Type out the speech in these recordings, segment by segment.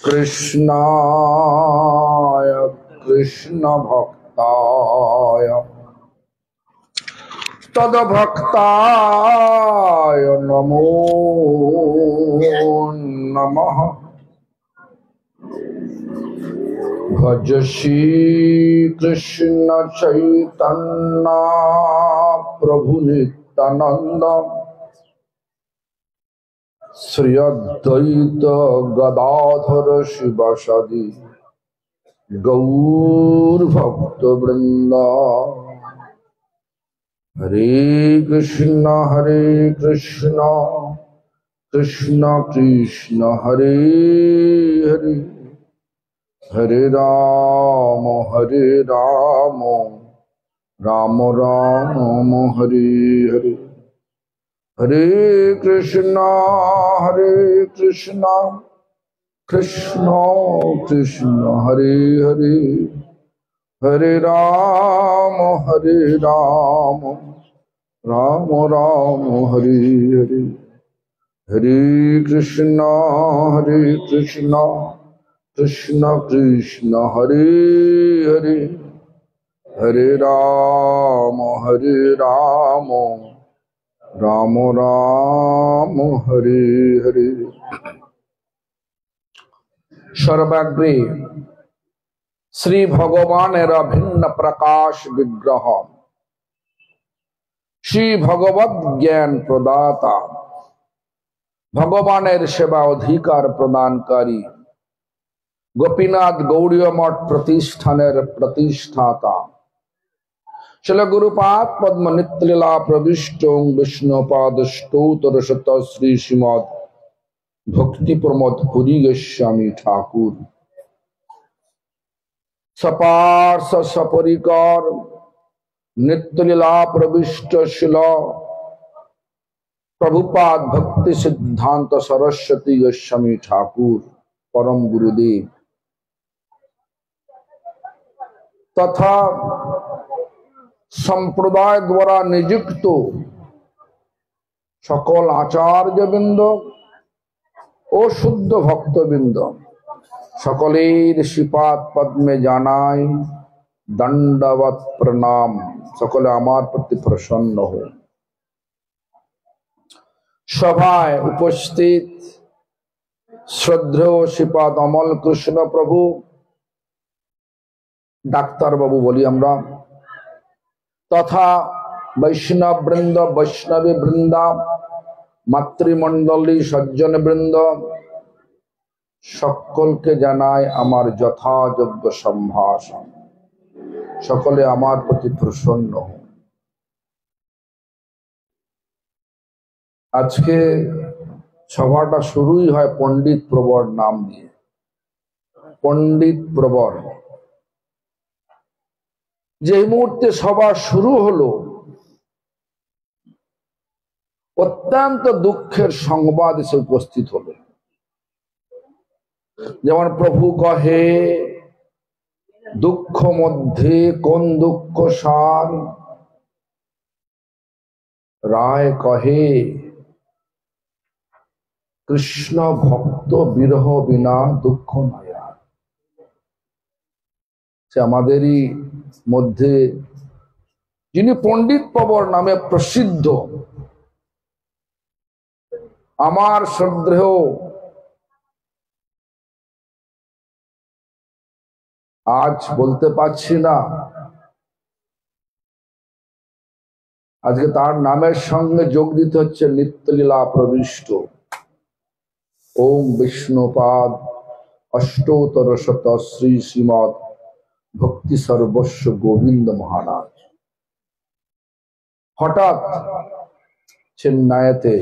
कृष्णाय कृष्ण भक्ताय तद्भक्ताय नमो नमः। भज श्री कृष्ण चैतन्य प्रभु नित्यानंद श्री अद्वैत गदाधर शिवासादि गौर भक्त वृंद। हरे कृष्ण कृष्ण कृष्ण हरे हरे, हरे राम राम राम हरे हरे। हरे कृष्ण कृष्ण कृष्ण हरे हरे, हरे राम राम राम हरे हरे। हरे कृष्ण कृष्ण कृष्ण हरे हरे, हरे राम राम राम हरे हरे। सर्वाग्रे श्री भगवानेर भिन्न प्रकाश विग्रह श्री भगवद ज्ञान प्रदाता भगवानेर सेवा अधिकार प्रदानकारी गोपीनाथ गौड़ीय मठ प्रतिष्ठानेर प्रतिष्ठाता श्रील गुरुपाद पद्म नित्यलीला प्रविष्ट विष्णुपाद स्तोत्र शत श्री श्रीमद भक्ति प्रमोद पुरी गोस्वामी ठाकुर सपार्श सपरिकर नित्यलीला प्रविष्ट शिल प्रभुपाद भक्ति सिद्धांत सरस्वती गोस्वामी ठाकुर परम गुरुदेव तथा संप्रदाय द्वारा नियुक्त सकल आचार्य बिंद और शुद्ध भक्तबिंद सकलेर श्रीपाद पद्मे जानाई दंडवत प्रणाम। सकले आमार प्रति प्रसन्न हो। सभाय उपस्थित श्रद्धेय श्रीपाद अमल कृष्ण प्रभु डाक्तार बाबू बोली आमरा तथा वैष्णव वृंद वैष्णवी वृंदा मातृमंडली सज्जन वृंद सकलके जानाई आमार यथायोग्य सम्भाषण। सकले आमार प्रति प्रसन्न हो। आज के सभाटा शुरू ही है पंडित प्रवर नाम दिए। पंडित प्रवर जे मुहूर्ते सभा शुरू हलो अत्यंत दुखेर संबाद एसे उपस्थित हलो। जेमन प्रभु कहे दुख मध्य कोन दुख सार, राय कहे कृष्ण भक्त विरह बिना दुख नया। से आमादेरी मध्य जिनि पंडित प्रवर नामे प्रसिद्ध आमार श्रद्धेय आज बोलते पाচ্ছি না আজকে তার নামের সঙ্গে যোগ দিতে হচ্ছে নিত্যলীলা প্রবিষ্ট ओम विष्णुपाद अष्टोत्तर शत श्री श्रीमद भक्ति सर्वस्व गोविंद महाराज हठाৎ চেন্নাইতে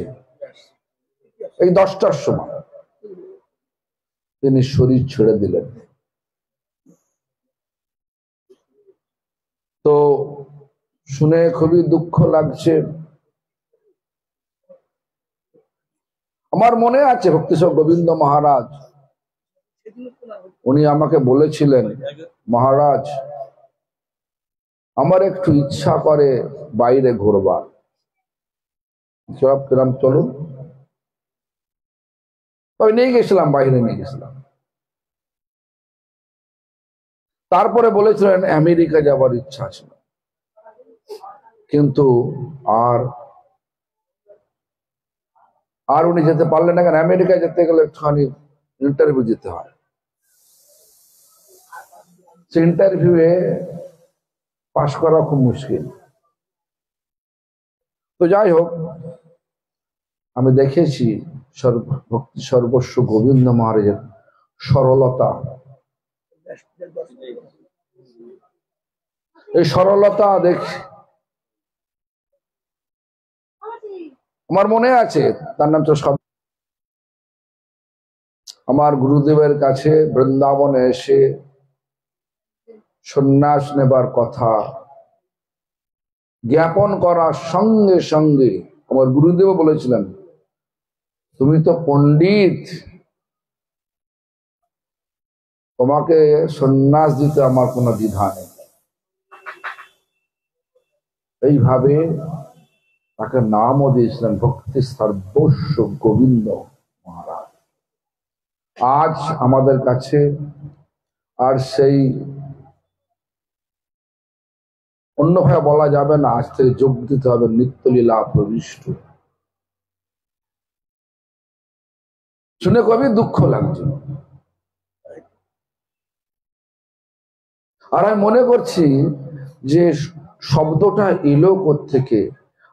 এই 10টার সময় তিনি শরীর ছেড়ে দিলেন। তো শুনে খুবই দুঃখ লাগছে। আমার মনে আছে ভক্তিস্বর গোবিন্দ মহারাজ উনি আমাকে বলেছিলেন, মহারাজ আমার একটু ইচ্ছা করে বাইরে ঘুরবার। সব কিরম চলুন। তবে নিয়ে গেছিলাম, বাইরে নিয়ে গেছিলাম। তারপরে বলেছিলেন আমেরিকা যাবার ইচ্ছা ছিল, কিন্তু আর উনি যেতে পারলেন না। কেন? আমেরিকায় যেতে গেলে একটুখানি ইন্টারভিউ দিতে হয়। সে ইন্টারভিউয়ে পাশ করা খুব মুশকিল। তো যাই হোক, আমি দেখেছি ভক্তি সর্বস্ব গোবিন্দ মহারাজের সরলতা। এই সরলতা দেখি আমার মনে আছে। তার নাম তো আমার গুরুদেবের কাছে বৃন্দাবনে এসে সন্ন্যাস নেবার কথা জ্ঞাপন করার সঙ্গে সঙ্গে আমার গুরুদেব বলেছিলেন, তুমি তো পণ্ডিত, তোমাকে সন্ন্যাস দিতে আমার কোনো দ্বিধা নেই। এইভাবে তাকে নামও দিয়েছিলেন ভক্তি সর্বস্ব গোবিন্দ মহারাজ। আজ আমাদের কাছে আর সেই অন্যভাবে বলা যাবে না, আজ থেকে যোগ দিতে হবে নিত্যলীলা প্রবিষ্ট। শুনে খুবই দুঃখ লাগছে। আর আমি মনে করছি যে শব্দটা এলো কোত্থেকে,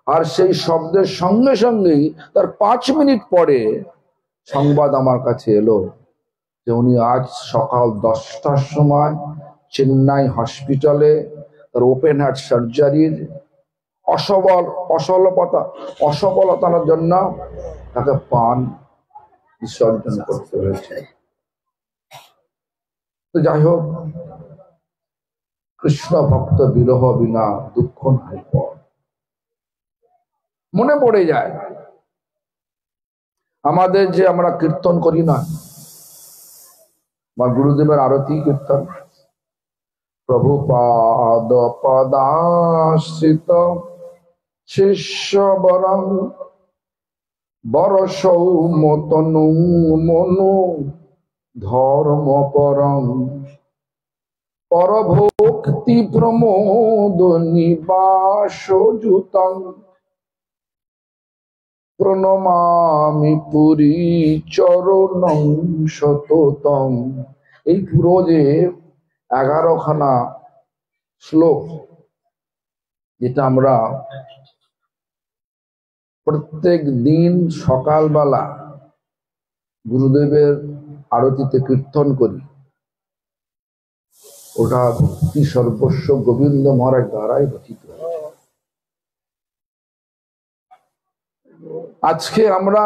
আর সেই শব্দের সঙ্গে সঙ্গেই তার 5 মিনিট পরে সংবাদ আমার কাছে এলো যে উনি আজ সকাল 10টার সময় চেন্নাই হসপিটালে তার ওপেন হার্ট সার্জারির অসফলতার জন্য তাকে প্রাণ বিসর্জন করতে হয়েছে। তো যাই হোক, কৃষ্ণ ভক্ত বিরহ বিনা দুঃখ নাই পর। মনে পড়ে যায় আমাদের যে আমরা কীর্তন করি না, বা গুরুদেবের আরতি কীর্তন, প্রভু পাদ পদাশ্রিত শিষ্য বরং বরসৌ মতনু মনু ধর্ম পরং পরভক্তি প্রমোদ নিবাস যুতং প্রণমামি পুরী চরণং সততম। এই পুরো যে 11খানা শ্লোক, যেটা আমরা প্রত্যেক দিন সকালবেলা গুরুদেবের আরতিতে কীর্তন করি, ওটা ভক্তি সর্বস্ব গোবিন্দ মহারাজ দ্বারাই রচিত হয়েছে। আজকে আমরা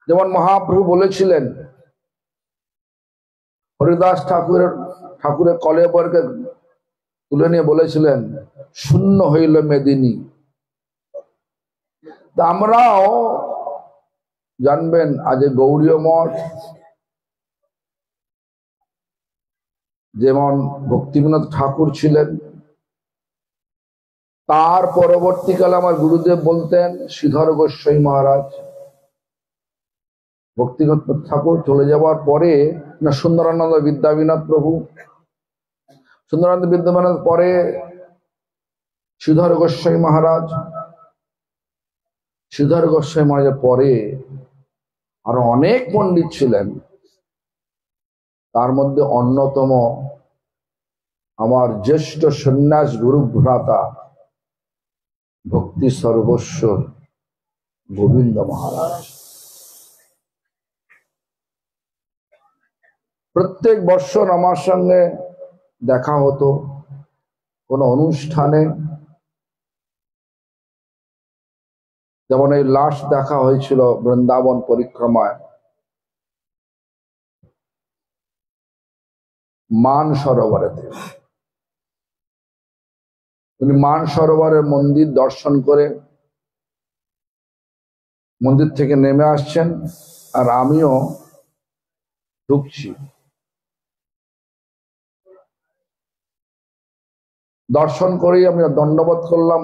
যেমন মহাপ্রভু বলেছিলেন, হরিদাস ঠাকুরের কলেবরকে তুলে নিয়ে বলেছিলেন, শূন্য হইল মেদিনী। তা আমরাও জানবেন, আজ গৌড়ীয় মঠ যেমন ভক্তিবিনোদ ঠাকুর ছিলেন, তার পরবর্তীকালে আমার গুরুদেব বলতেন শ্রীধর গোস্বামী মহারাজ। ভক্তিবিনোদ ঠাকুর চলে যাওয়ার পরে না সুন্দরানন্দ বিদ্যাবিনোদ প্রভু, সুন্দরানন্দ বিদ্যাবিনোদ পরে শ্রীধর গোস্বামী মহারাজ, শ্রীধর গোস্বামী মহারাজের পরে আরো অনেক পণ্ডিত ছিলেন। তার মধ্যে অন্যতম আমার জ্যেষ্ঠ সন্ন্যাস গুরু ভ্রাতা ভক্তি সর্বস্ব গোবিন্দ মহারাজ। প্রত্যেক বৎসর আমার সঙ্গে দেখা হতো কোনো অনুষ্ঠানে। যেমন এই লাস্ট দেখা হয়েছিল বৃন্দাবন পরিক্রমায় মান সরোবরেতে। উনি মান সরোবরের মন্দির দর্শন করে মন্দির থেকে নেমে আসছেন, আর আমিও ঢুকছি। দর্শন করেই আমি দণ্ডবোধ করলাম,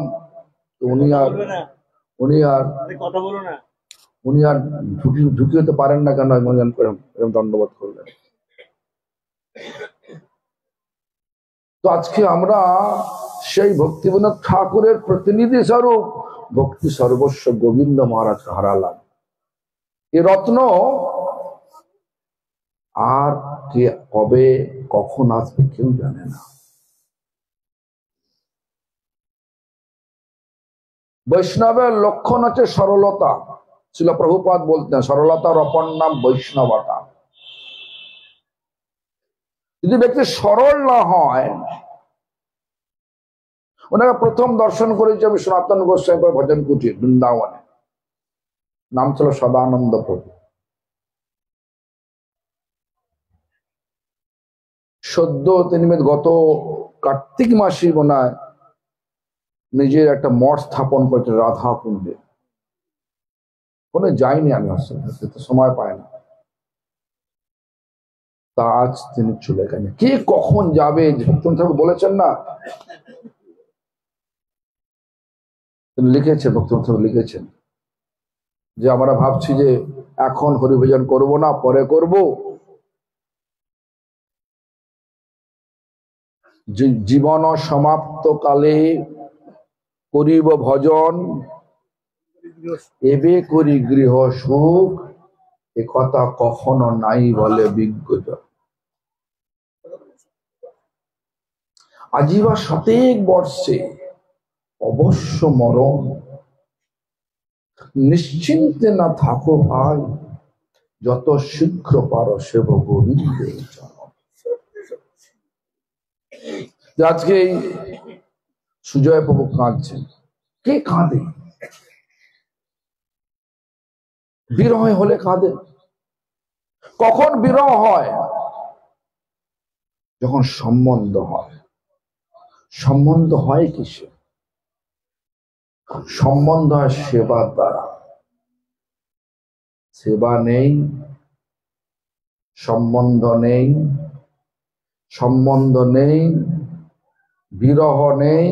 উনি আর কথা বলো না। উনি আর ঢুকিয়ে পারেন না কেন এমন এরকম দণ্ডবোধ করলেন। তো আজকে আমরা সেই ভক্তিবিনোদ ঠাকুরের প্রতিনিধি স্বরূপ ভক্তি সর্বস্ব গোবিন্দ মহারাজকে হারালাম। এ রত্ন আর কে কবে কখন আসবে কেউ জানে না। বৈষ্ণবের লক্ষণ হচ্ছে সরলতা। ছিল প্রভুপাদ বলতেন সরলতার অপর নাম বৈষ্ণবতা। যদি ব্যক্তি সরল না হয়, ওনাকে প্রথম দর্শন করেছি আমি সনাতন গোস্বামী ভজন কুটির বৃন্দাবনে, নাম ছিল সদানন্দ প্রভু। সদ্য তিনি গত কার্তিক মাসে ওনায় নিজের একটা মঠ স্থাপন করেছে রাধা কুণ্ডে। কোনো যাইনি আমি, আসলে সময় পায় না। তা আজ তিনি চলে গেলেন, কে কখন যাবে ভক্তন ঠাকুর বলেছেন না, তিনি লিখেছে, ভক্তন ঠাকুর লিখেছেন যে আমরা ভাবছি যে এখন হরিভজন করব না, পরে করব। জীবন সমাপ্ত কালে করিব ভজন, এবে করি গৃহ সুখ, এ কথা কখনো নাই বলে বিজ্ঞজন। আজিবা শতেক বর্ষে অবশ্য মরণ, নিশ্চিন্তে না থাকো ভাই, যত শীঘ্র পারো সেব গোবিন্দের চরণ। আজকে সুজয় প্রভু কাঁদছেন। কে কাঁদে? বিরহ হলে কাঁদে। কখন বিরহ হয়? যখন সম্বন্ধ হয়। সম্বন্ধ হয় কিসে? সম্বন্ধ হয় সেবার দ্বারা। সেবা নেই, সম্বন্ধ নেই, সম্বন্ধ নেই, বিরহ নেই,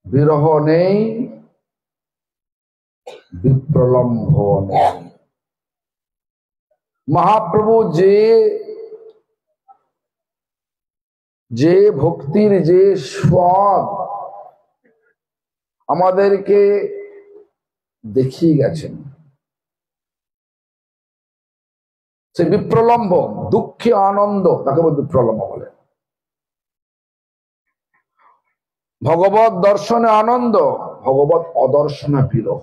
বিরহ নেই, বিপ্রলম্ভ নেই। মহাপ্রভু যে ভক্তির যে স্বাদ আমাদেরকে দেখিয়ে গেছেন, সে বিপ্রলম্ভ, দুঃখে আনন্দ, তাকে বিপ্রলম্ভ বলে। ভগবত দর্শনে আনন্দ, ভগবত অদর্শনে বিরহ।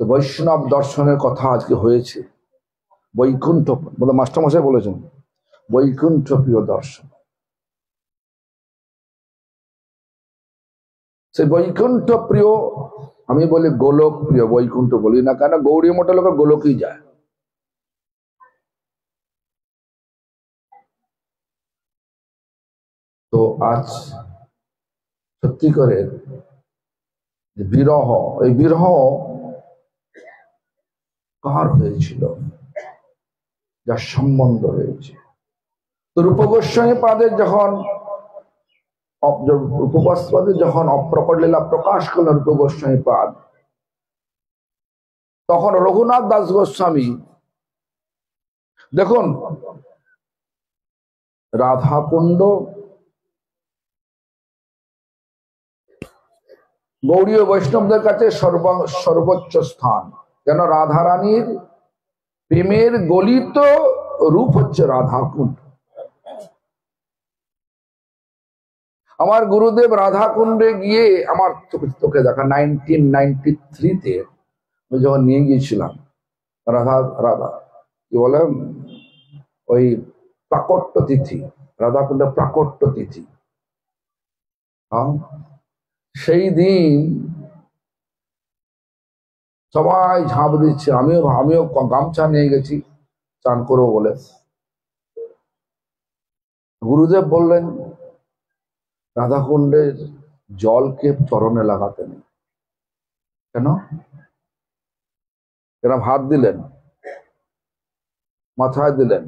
তো বৈষ্ণব দর্শনের কথা আজকে হয়েছে। বৈকুণ্ঠ বলে মাস্টারমশাই বলেছেন, বৈকুণ্ঠ প্রিয় দর্শন। সেই বৈকুণ্ঠ প্রিয়, আমি বলি গোলক প্রিয়, বৈকুণ্ঠ বলি না, কেন গৌরী মঠে লোক গোলকই যায়। তো আজ সত্যি করে বিরহ, এই বিরহ কার হয়েছিল? যার সম্বন্ধ হয়েছে। তো রূপ গোস্বামী পাদের যখন যখন অপ্রকট লীলা প্রকাশ করলেন রূপ গোস্বামী পাদ, তখন রঘুনাথ দাস গোস্বামী, দেখুন রাধাকুণ্ড গৌড়ীয় বৈষ্ণবদের কাছে সর্বোচ্চ স্থান। কেন? রাধারানীর প্রেমের গলিত রূপ হচ্ছে রাধাকুণ্ড। আমার গুরুদেব রাধাকুণ্ডে গিয়ে আমার চোখে দেখা 1993-তে আমি যখন নিয়ে গিয়েছিলাম, রাধা কি বলে ওই প্রাকট্য তিথি, রাধাকুণ্ডের প্রাকট্য তিথি। সেই দিন সবাই ঝাঁপ দিচ্ছে, আমিও গামছা নিয়ে গেছি চান করবো বলে। গুরুদেব বললেন রাধাকুণ্ডের জলকে চরণে লাগাতে নেই। কেন? এরা হাত দিলেন, মাথায় দিলেন,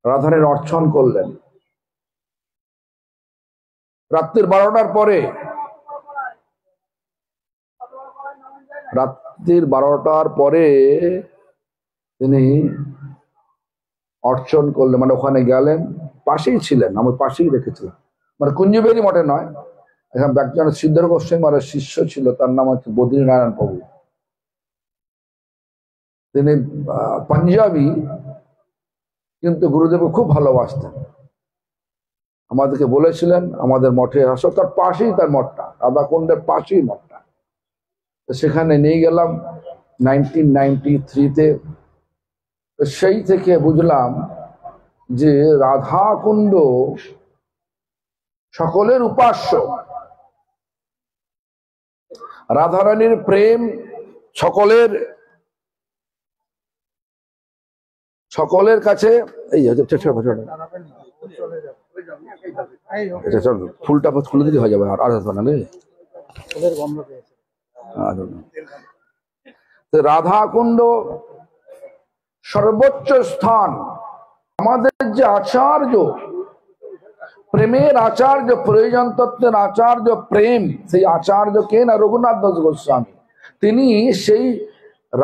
রাধারানীর অর্চন করলেন। রাত্রির 12টার পরে রাত্রির 12টার পরে তিনি অর্চন করলেন, মানে ওখানে গেলেন, পাশেই ছিলেন, আমার পাশেই রেখেছিলাম, মানে কুঞ্জবেরী মঠে নয়, এখানে একজন সিদ্ধর গোস্বামী মহারাজ শিষ্য ছিল, তার নাম হচ্ছে বদ্রীনারায়ণ প্রভু। তিনি পাঞ্জাবি, কিন্তু গুরুদেব খুব ভালোবাসতেন। আমাদেরকে বলেছিলেন আমাদের মঠে আসো, তার পাশেই তার মঠটা, রাধাকুণ্ডের পাশেই মঠটা। সেখানে নিয়ে গেলাম 1993-তে। সেই থেকে বুঝলাম যে রাধাকুণ্ড সকলের উপাস্য, রাধারানীর প্রেম সকলের কাছে। এই ফুলটা খুলে দিলে হয়ে যাবে, আর রাধাকুণ্ড সর্বোচ্চ স্থান। আমাদের যে আচার্য, প্রেমের আচার্য, প্রয়োজন তত্ত্বের আচার্য প্রেম, সেই আচার্য কে না? রঘুনাথ দাস গোস্বামী। তিনি সেই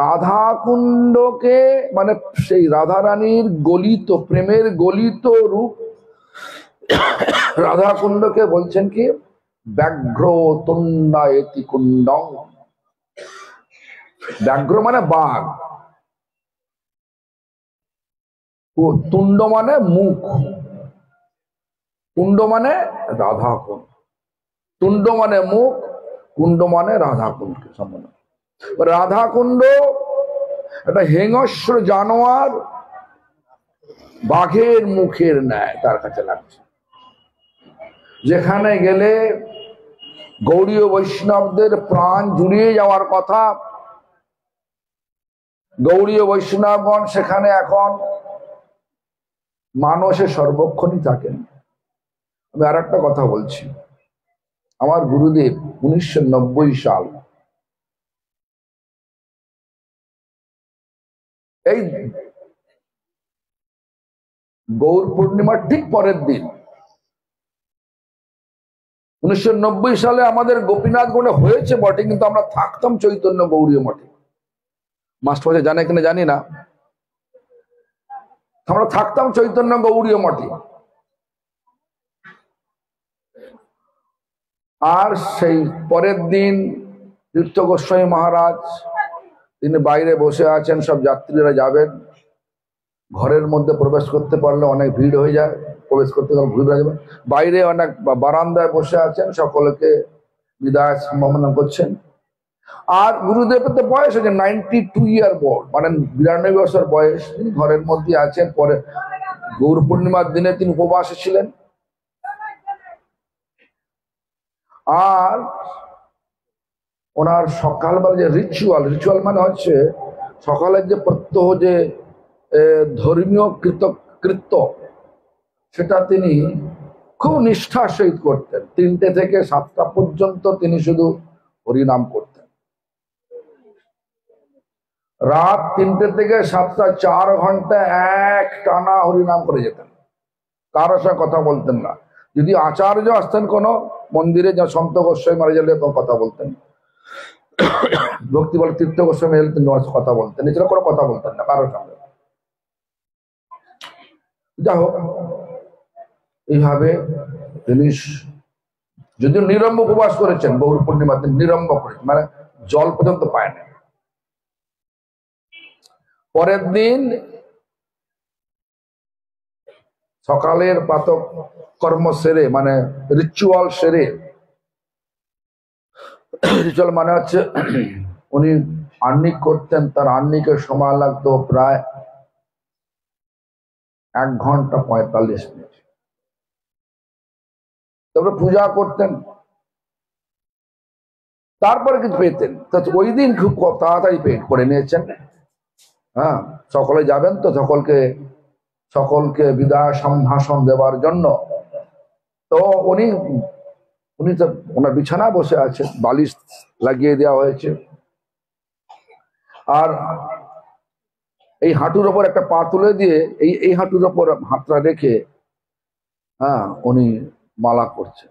রাধাকুণ্ডকে, মানে সেই রাধারানীর গলিত প্রেমের গলিত রূপ রাধাকুণ্ডকে বলছেন কি? ব্যাঘ্র তুণ্ডায়তি কুণ্ডং। ব্যাঘ্র মানে বাঘ, তুণ্ড মানে মুখ, কুণ্ড মানে রাধাকুণ্ড, তুণ্ড মানে মুখ, কুণ্ড মানে রাধাকুণ্ডকে সম্বন্ধ। রাধাকুণ্ড একটা হিংস্র জানোয়ার বাঘের মুখের ন্যায় তার কাছে লাগছে। যেখানে গেলে গৌড়ীয় বৈষ্ণবদের প্রাণ জুড়িয়ে যাওয়ার কথা, গৌড়ীয় বৈষ্ণবগণ সেখানে এখন মানুষের সর্বক্ষণই থাকেন। আমি আর একটা কথা বলছি, আমার গুরুদেব 1990 সাল এই গৌর পূর্ণিমার ঠিক পরের দিন 1990 সালে আমাদের গোপীনাথ গণে হয়েছে বটে, কিন্তু আমরা থাকতাম চৈতন্য গৌড়ীয় মঠে। মাস্টার জানে কিনা জানি না, আমরা থাকতাম চৈতন্য গৌড়ীয় মঠে। আর সেই পরের দিন তীর্থ গোস্বামী মহারাজ তিনি বাইরে বসে আছেন, সব যাত্রীরা যাবেন, ঘরের মধ্যে প্রবেশ করতে পারলে অনেক ভিড় হয়ে যায়, প্রবেশ করতে গেলে ভিড় হয়ে যাবে। বাইরে অনেক বারান্দায় বসে আছেন, সকলকে বিদায় সম্ভাবনা করছেন। আর গুরুদেবের তো বয়স হচ্ছে 92 ইয়ার বোর্ড, মানে 92 বছর বয়স। তিনি ঘরের মধ্যে আছেন। পরে গৌর পূর্ণিমার দিনে তিনি উপবাসে ছিলেন। আর ওনার সকালবেলা যে রিচুয়াল মানে হচ্ছে সকালের যে প্রত্যহ যে ধর্মীয় কৃত্য, সেটা তিনি খুব নিষ্ঠার সহিত করতেন। 3টে থেকে 7টা পর্যন্ত তিনি শুধু হরিনাম করতেন। রাত 3টে থেকে 7টা 4 ঘন্টা এক টানা হরিনাম করে যেতেন, কারোর সঙ্গে কথা বলতেন না। যদি আচার্য আসতেন কোনো মন্দিরে, যা সন্ত গোস্বামী মারা গেলে তখন কথা বলতেন, ভক্তি বলে তীর্থ গোস্বামী এলে তিনি কথা বলতেন, এছাড়া কোনো কথা বলতেন না কারোর সঙ্গে। যাই হোক, এইভাবে তিনি যদিও নিরম্ব উপবাস করেছেন, গৌর পূর্ণিমা দিন নিরম্ব করেছেন, মানে জল পর্যন্ত পায় না। পরের দিন সকালের প্রাতঃ কর্ম সেরে, মানে রিচুয়াল সেরে, রিচুয়াল মানে হচ্ছে উনি আহ্নিক করতেন, তার আহ্নিকের সময় লাগতো প্রায় 1 ঘন্টা 45 মিনিট। তারপরে পূজা করতেন, তারপরে কিছু পেতেন। ওই দিন খুব তাড়াতাড়ি পেট করে নিয়েছেন। হ্যাঁ, সকলে যাবেন তো, সকলকে বিদায় সম্ভাষণ দেওয়ার জন্য। তো উনি তো ওনার বিছানা বসে আছেন, বালিশ লাগিয়ে দেওয়া হয়েছে, আর এই হাঁটুর ওপর একটা পা তুলে দিয়ে এই হাঁটুর ওপর হাতটা রেখে, হ্যাঁ, উনি মালা করছে।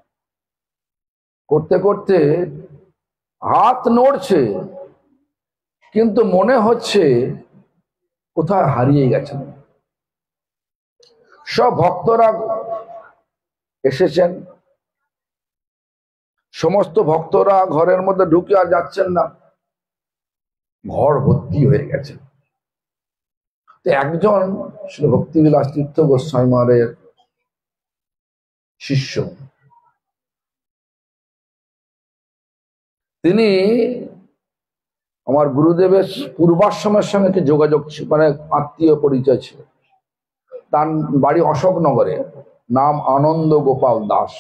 করতে করতে হাত নড়ছে, কিন্তু মনে হচ্ছে কোথায় হারিয়ে গেছেন। সব ভক্তরা এসেছেন, সমস্ত ভক্তরা ঘরের মধ্যে ঢুকে আর যাচ্ছেন না, ঘর ভর্তি হয়ে গেছে। তো একজন শ্রী ভক্তিবিলাস তীর্থ গোস্বামী মহারাজের শিষ্য, তিনি আমার গুরুদেবের পূর্বাশ্রমের সঙ্গে যোগাযোগ ছিল, মানে আত্মীয় পরিচয় ছিল। তার বাড়ি অশোকনগরে, নাম আনন্দ গোপাল দাস।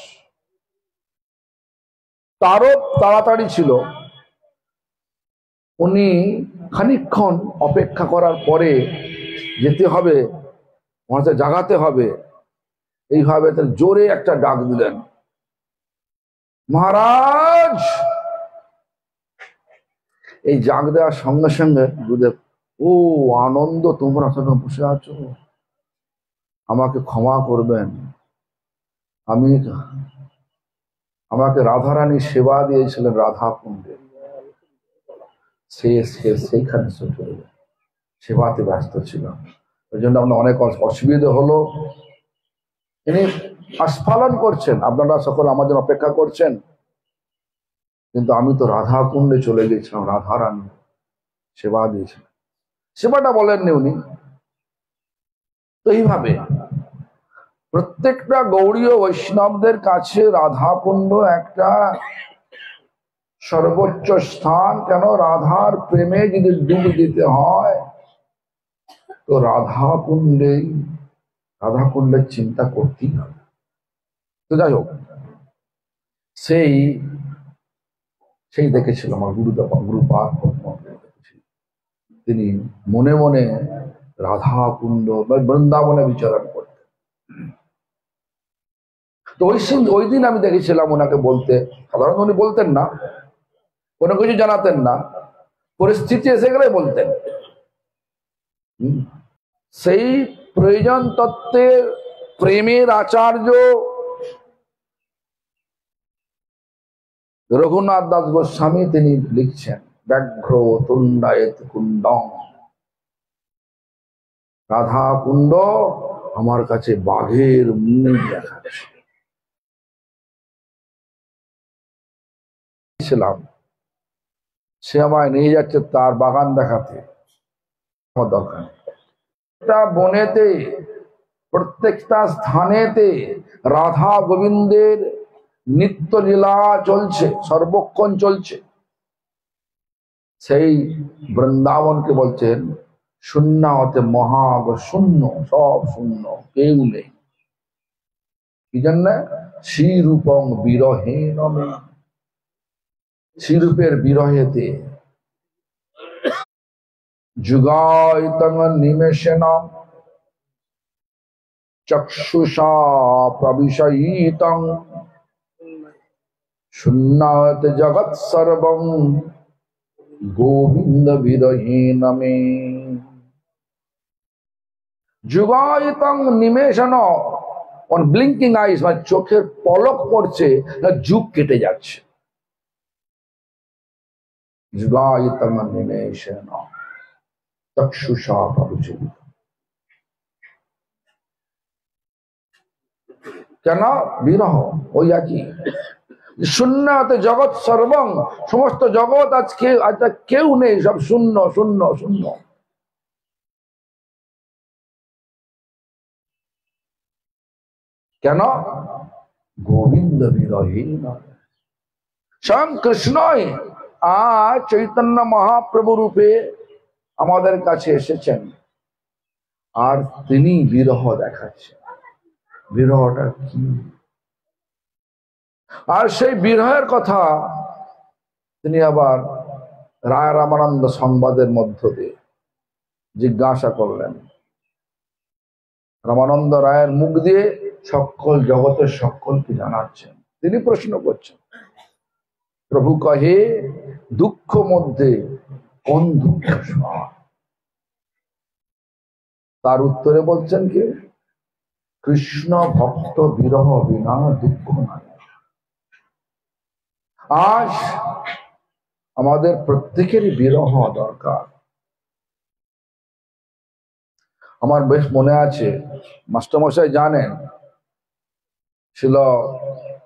তারও তাড়াতাড়ি ছিল, উনি খানিকক্ষণ অপেক্ষা করার পরে যেতে হবে, ওনাকে জাগাতে হবে। এইভাবে জোরে একটা ডাক দিলেন, মহারাজ। এই ডাক দেওয়ার সঙ্গে সঙ্গে গুরুদেব, ও আনন্দ, তোমরা সঙ্গে বসে আছো, আমাকে ক্ষমা করবেন, আমাকে রাধারানী সেবা দিয়েছিলেন রাধা কুণ্ডে, সেইখানে সেবাতে ব্যস্ত ছিলাম, ওই জন্য আপনার অনেক অসুবিধা হলো। তিনি আস্ফালন করছেন, আপনারা সকল আমার জন্য অপেক্ষা করছেন, কিন্তু আমি তো রাধা কুণ্ডে চলে গেছিলাম, রাধারানী সেবা দিয়েছিলেন। সেবাটা বলেননি উনি। তো এইভাবে প্রত্যেকটা গৌড়ীয় বৈষ্ণবদের কাছে রাধা কুণ্ড একটা সর্বোচ্চ স্থান। কেন? রাধার প্রেমে যদি ডুব দিতে হয় তো রাধা কুণ্ডের চিন্তা করতেই হবে। তো যাই হোক, সেই দেখেছিল আমার গুরুপাদ তিনি মনে মনে রাধা কুণ্ড বা বৃন্দাবনে বিচরণ করতেন। তো ওই দিন আমি দেখেছিলাম ওনাকে বলতে, সাধারণত উনি বলতেন না, কোনো কিছু জানাতেন না, পরিস্থিতি এসে গেলে বলতেন। সেই প্রয়োজন তত্ত্বের প্রেমের আচার্য রঘুনাথ দাস গোস্বামী তিনি লিখছেন, ব্যাঘ্র তুণ্ডায়েত কুণ্ডং, রাধা কুণ্ড আমার কাছে বাঘের মুখ দেখাচ্ছে। সে আমায় নিয়ে যাচ্ছে তার বাগান দেখাতে, আমার দরকার। প্রত্যেকটা বনেতে, প্রত্যেকটা স্থানেতে রাধা গোবিন্দের নিত্য লীলা চলছে, সর্বক্ষণ চলছে। সেই বৃন্দাবনকে বলছেন শূন্য হতে মহাগ, শূন্য, সব শূন্য, কেউ নেই। কি জন্য? শ্রীরূপং বিরহেণ মে, শ্রীরূপের বিরহেতে। যুগায়তং নিমেষেণ চক্ষুষা প্রবিশয়িতং শূন্যাত জগৎ সর্বং গোবিন্দ বিরহেণ মে। যুগায়তং নিমেষেণ, অন ব্লিঙ্কিং আইস, মানে চোখের পলক পড়ছে, যুগ কেটে যাচ্ছে। যুগায়তং নিমেষেণ চক্ষুষা প্রবিশয়িতং। কেন? বিরহ। ওই একই শূন্যতে জগৎ সর্বং, সমস্ত জগৎ আজকে কেউ নেই, সব শূন্য শূন্য শূন্য। কেন? গোবিন্দ বিরহীন। স্বয়ং কৃষ্ণই আজ চৈতন্য মহাপ্রভু রূপে আমাদের কাছে এসেছেন, আর তিনি বিরহ দেখাচ্ছেন। বিরহটা কি? আর সেই বিরহের কথা তিনি আবার রায় রামানন্দ সংবাদের মধ্য দিয়ে জিজ্ঞাসা করলেন। রামানন্দ রায়ের মুখ দিয়ে সকল জগতের সকলকে জানাচ্ছেন। তিনি প্রশ্ন করছেন, প্রভু কহে দুঃখ মধ্যে কোন দুঃখ সয়? তার উত্তরে বলছেন কি, কৃষ্ণ ভক্ত বিরহ বিনা দুঃখ নাই। আজ আমাদের প্রত্যেকেরই বিরহ দরকার। আমার বেশ মনে আছে, মাস্টারমশাই জানেন, ছিল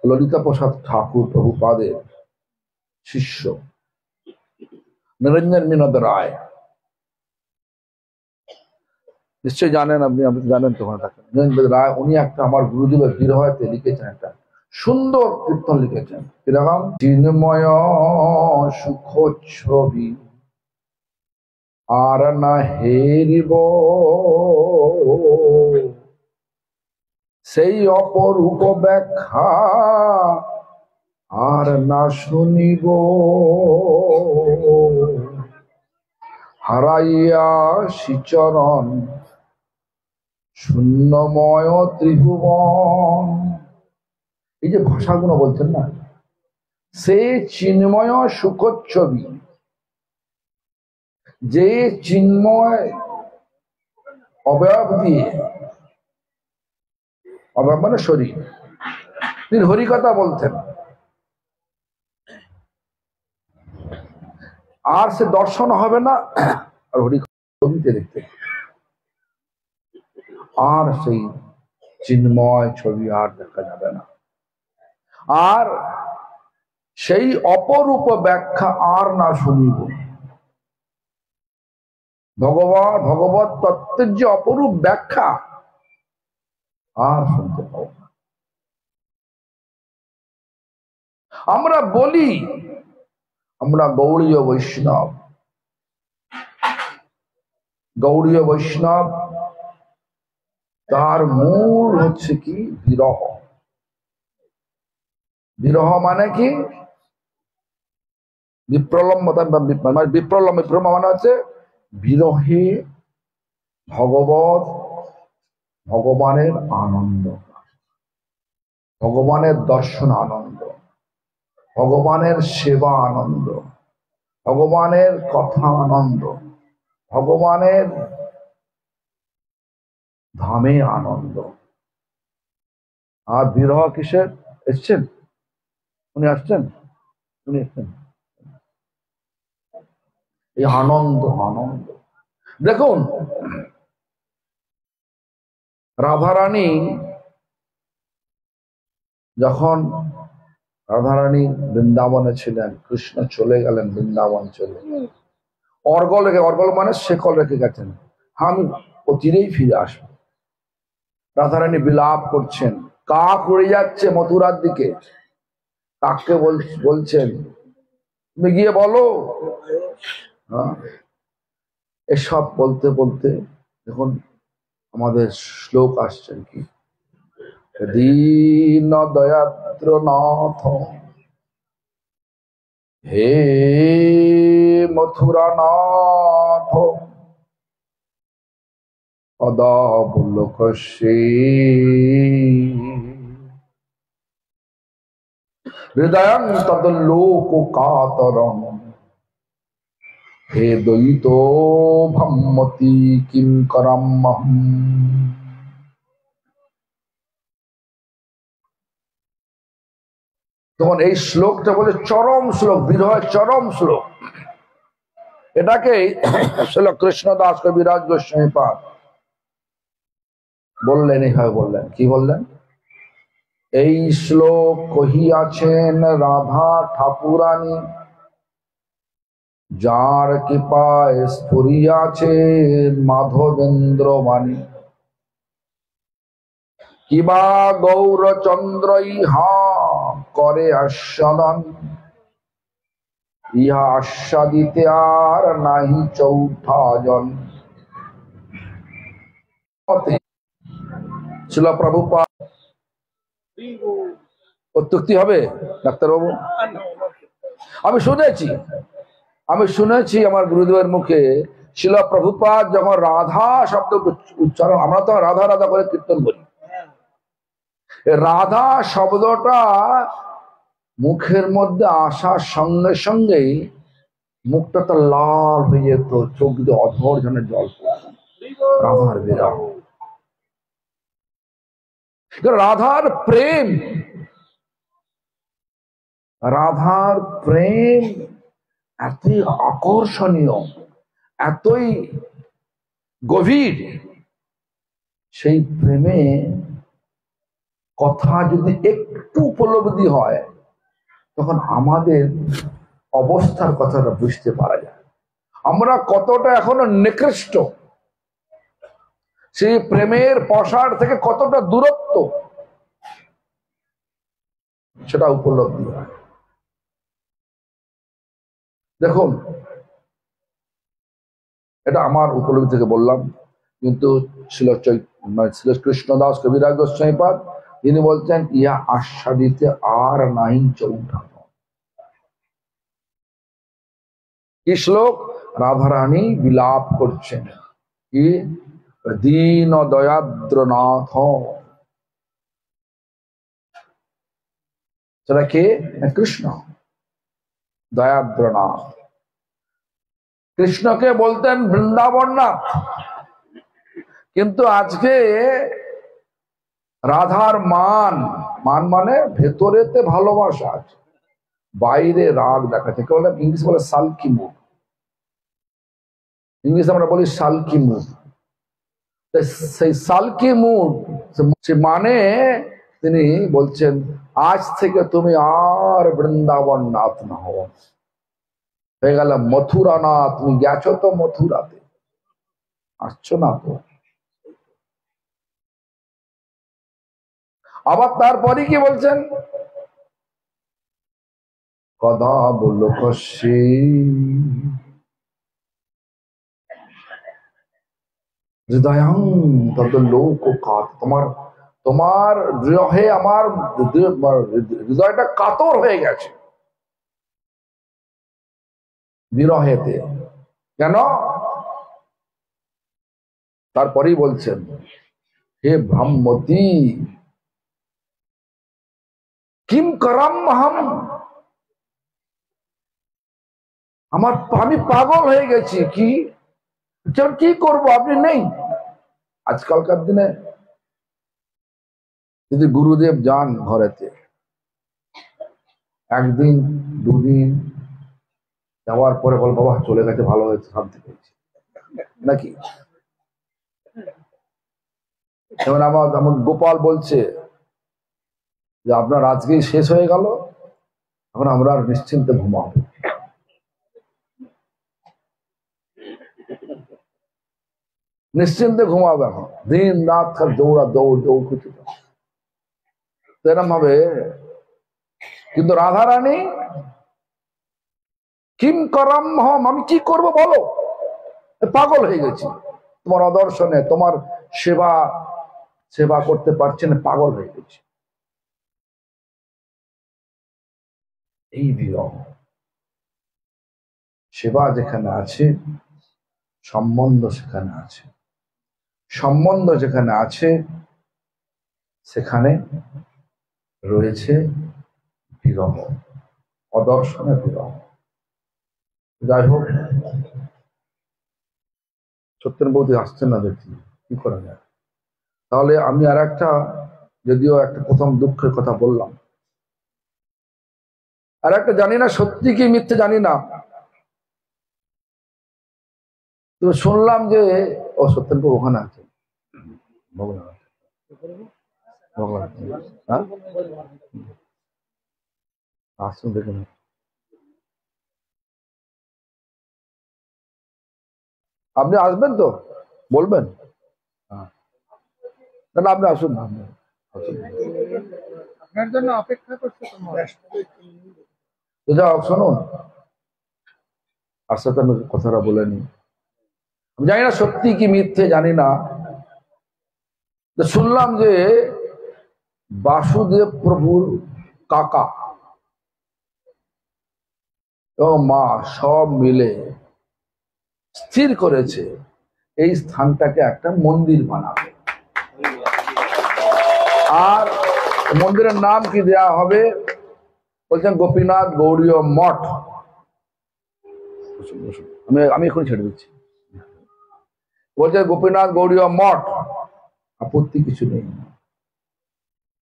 ললিতা প্রসাদ ঠাকুর প্রভুপাদের শিষ্য নিরঞ্জন বিনোদ রায়। নিশ্চয়ই জানেন, আপনি আপনি জানেন তো থাকেন নিরঞ্জন রায়। উনি একটা আমার গুরুদেবের বিরহতে লিখেছেন, একটা সুন্দর কীর্তন লিখেছেন। কিরকম? চিন্ময় সুখ ছবি আর না হেরিব, সেই অপরূপ ব্যাখ্যা আর না শুনিব, হারাইয়া শ্রীচরণ শূন্যময় ত্রিভুবন। এই যে ভাষাগুলো বলছেন না, সে চিন্ময় সুখচ্ছবি, যে চিন্ময় অবয়ব দিয়ে, অবয়ব মানে শরীর, তিনি হরিকথা বলতেন, আর সে দর্শন হবে না, আর হরিকথা দেখতে, আর সেই চিন্ময় ছবি আর দেখা যাবে না, আর সেই অপরূপ ব্যাখ্যা আর না শুনিব। ভগবত তত্ত্বের যে অপরূপ ব্যাখ্যা আর শুনতে পাবো না। আমরা বলি আমরা গৌড়ীয় বৈষ্ণব, গৌড়ীয় বৈষ্ণব, তার মূল হচ্ছে কি বিরহ। বিরহ মানে কি? বিপ্রলম্ব, বিপ্রলম্ব মানে হচ্ছে বিরহে ভগবানের আনন্দ, ভগবানের দর্শন আনন্দ, ভগবানের সেবা আনন্দ, ভগবানের কথা আনন্দ, ভগবানের ধামে আনন্দ। আর বিরহ কিসের? এসছেন উনি, আসছেন উনি, এসছেন এই আনন্দ। আনন্দ দেখুন, রাধারানী যখন রাধারানী বৃন্দাবনে ছিলেন, কৃষ্ণ চলে গেলেন বৃন্দাবন চলে, অর্গল মানে শেকল রেখে গেছেন, আমি অচিরেই ফিরে আসবো। রাধারানী বিলাপ করছেন, কাক উড়ে যাচ্ছে মথুরার দিকে, কাককে বলছেন তুমি গিয়ে বলো। এসব বলতে বলতে দেখুন আমাদের শ্লোক আসছেন কি, দীন দয়াদ্র নাথ হে মথুরা নাথ অদাবুলকস্যে হৃদয়ং তদলোক কাতরং হে দ্বৈত ভম্মতি কিম করাম্যহম। তখন এই শ্লোকটা বলে চরম শ্লোক, বিরহের চরম শ্লোক। এটাকে শ্রীল কৃষ্ণদাস কবিরাজ গোস্বামী পাদ বললেন, এইভাবে বললেন, কি বললেন? এই শ্লোক কহিয়াছেন রাধা ঠাকুরানী, যার কৃপায় স্ফুরিয়াছে মাধবেন্দ্র বাণী। কিবা গৌরচন্দ্র ইহা করে আস্বাদন, ইহা আস্বাদিতে আর নাহি চৌথা জন। ছিল প্রভুপাদ অত্যুক্তি হবে ডাক্তারবাবু? আমি শুনেছি আমার গুরুদেবের মুখে, ছিল প্রভুপাদ যখন রাধা শব্দ উচ্চারণ, আমরা তো রাধা রাধা করে কীর্তন করি, রাধা শব্দটা মুখের মধ্যে আসার সঙ্গে সঙ্গেই মুখটা তো লাল হয়ে যেত, চোখ দিয়ে অধর জনের জল পড়ত। রাধার বিরহ, রাধার প্রেম, রাধার প্রেম এতই আকর্ষণীয়, এতই গভীর, সেই প্রেমে কথা যদি একটু উপলব্ধি হয় তখন আমাদের অবস্থার কথাটা বুঝতে পারা যায়। আমরা কতটা এখনো নিকৃষ্ট, সেই প্রেমের প্রসার থেকে কতটা দূরত্ব সেটা উপলব্ধি হয়। দেখুন, এটা আমার উপলব্ধি থেকে বললাম, কিন্তু শ্রী কৃষ্ণদাস কবিরাজ গোস্বামীপাদ তিনি বলছেন ইয়া আস্বাদিতে আর নাই চৌঠানো। কি শ্লোক? রাধারানী বিলাপ করছেন কি দীন দয়াদ্র নাথ, সেটা কে? কৃষ্ণ, দয়াদ্র নাথ। কৃষ্ণকে বলতেন বৃন্দাবন নাথ, কিন্তু আজকে রাধার মান মানে ভেতরেতে ভালোবাসা আছে, বাইরে রাগ দেখাচ্ছে। কেবল ইংলিশ বলে সালকি মুড, ইংলিশ আমরা বলি সালকি মুড। সেই সালকি মুড মানে তিনি বলছেন আজ থেকে তুমি আর বৃন্দাবন নাথ না হও, হয়ে গেল মথুরা নাথ। তুমি গেছো তো মথুরাতে, আসছো না তো। আবার তারপরে কি বলছেন? কদা বলল কশি হৃদয়াং তদ লোক কাত। তোমার বিরহে আমার হৃদয়টা কাতর হয়ে গেছে, বিরহেতে। কেন? তারপরেই বলছেন হে ব্রহ্মতি কিম করম হাম, আমি পাগল হয়ে গেছি। কি করব, আপনি নেই। আজকালকার দিনে যদি গুরুদেব যান ঘরেতে, একদিন দুদিন যাওয়ার পরে বল বাবা চলে গেছে, ভালো হয়েছে, শান্তি পেয়েছি, নাকি? যেমন আমার গোপাল বলছে যে আপনার আজকেই শেষ হয়ে গেল, এখন আমরা আর নিশ্চিন্তে ঘুমাবো। নিশ্চিন্তে ঘুমাবো, এখন দিন রাত খালি দৌড় কিছু এরম ভাবে। কিন্তু রাধারানী কিম করম হম, আমি কি করব বলো, পাগল হয়ে গেছি তোমার অদর্শনে, তোমার সেবা করতে পারছি না, পাগল হয়ে গেছি। এই বিরহ। সেবা যেখানে আছে সম্বন্ধ সেখানে আছে, সম্বন্ধ যেখানে আছে সেখানে রয়েছে বিরহ, অদর্শনে বিরহ। যাই হোক, সত্যেনবাবু আসছেন না, দেখছি কি করা যায়। তাহলে আমি আর একটা, যদিও একটা প্রথম দুঃখের কথা বললাম, আর একটা জানি না সত্যি কি মিথ্যে জানি না, তো শুনলাম যে ও সত্যেনবাবু ওখানে আছে, হ্যাঁ আসুন দেখুন। আপনি আসবেন তো বলবেন? হ্যাঁ, তাহলে আপনি আসুন না, আপনার জন্য অপেক্ষা করছে। তো যাও শুনুন, আস্তে আস্তে আমি কথাটা বলে নি। আমি জানি না সত্যি কি মিথ্যে জানি না, শুনলাম যে বাসুদেব প্রভুর কাকা ও মা সব মিলে স্থির করেছে এই স্থানটাকে একটা মন্দির বানাবে। আর মন্দিরের নাম কি দেয়া হবে? বলছেন গোপীনাথ গৌড়ীয় মঠ। আমি এখন ছেড়ে দিচ্ছি। বলছে গোপীনাথ গৌড়ীয় মঠ, আপত্তি কিছু নেই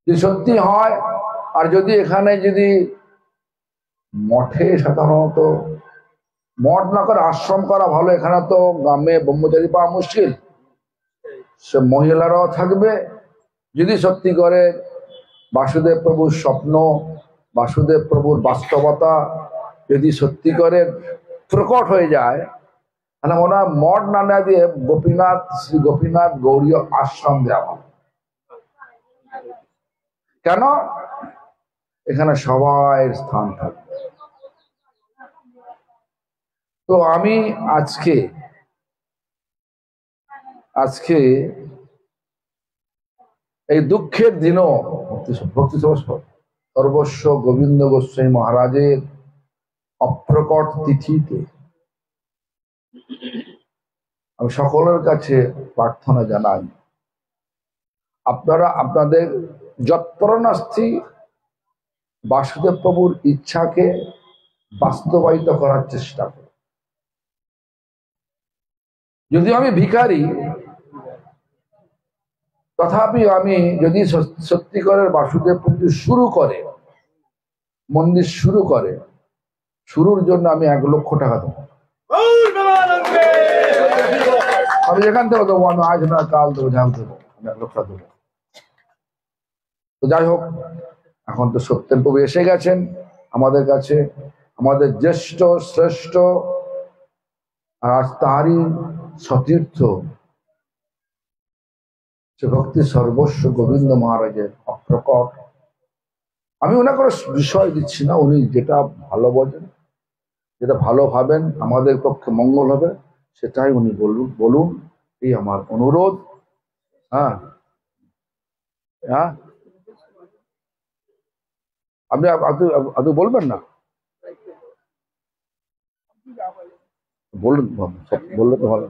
যদি সত্যি হয়। আর যদি এখানে যদি মঠে সাধারণত মঠ না করে আশ্রম করা ভালো। এখানে তো গ্রামে ব্রহ্মচারী পাওয়া মুশকিল, সে মহিলারাও থাকবে। যদি সত্যি করে বাসুদেব প্রভুর স্বপ্ন, বাসুদেব প্রভুর বাস্তবতা যদি সত্যি করে প্রকট হয়ে যায়, তাহলে মনে হয় মঠ না দিয়ে গোপীনাথ, শ্রী গোপীনাথ গৌরীয় আশ্রম দেওয়া। কেন? এখানে সবাই স্থান থাকবে। তো আমি আজকে এই দুঃখের দিনও ভক্তি সর্বস্ব গোবিন্দ গোস্বামী মহারাজের অপ্রকট তিথিতে আমি সকলের কাছে প্রার্থনা জানাই, আপনারা আপনাদের যৎপরনাস্তি বাসুদেব প্রভুর ইচ্ছাকে বাস্তবায়িত করার চেষ্টা করুন। যদিও আমি ভিখারি, তথাপি আমি যদি সত্যিকারের বাসুদেব প্রভু শুরু করে, মন্দির শুরু করে, শুরুর জন্য আমি 1 লক্ষ টাকা দেবো। আমি যেখান থেকে দেবো, আমি আজ না কাল দেবো, ঝাম দেবো, আমি 1 লক্ষ দেবো। তো যাই হোক, এখন তো সত্যেন প্রভু এসে গেছেন আমাদের কাছে, আমাদের জ্যেষ্ঠ শ্রেষ্ঠ, আর তারই সতীর্থ সে ভক্তি সর্বস্ব গোবিন্দ মহারাজের অপ্রকট। আমি ওনাকে বিষয় দিচ্ছি না, উনি যেটা ভালো বোঝেন, যেটা ভালো ভাবেন আমাদের পক্ষে মঙ্গল হবে, সেটাই উনি বলুন। এই আমার অনুরোধ। হ্যাঁ হ্যাঁ, আপনি আপনি বলবেন না, বলুন, বললে তো ভালো।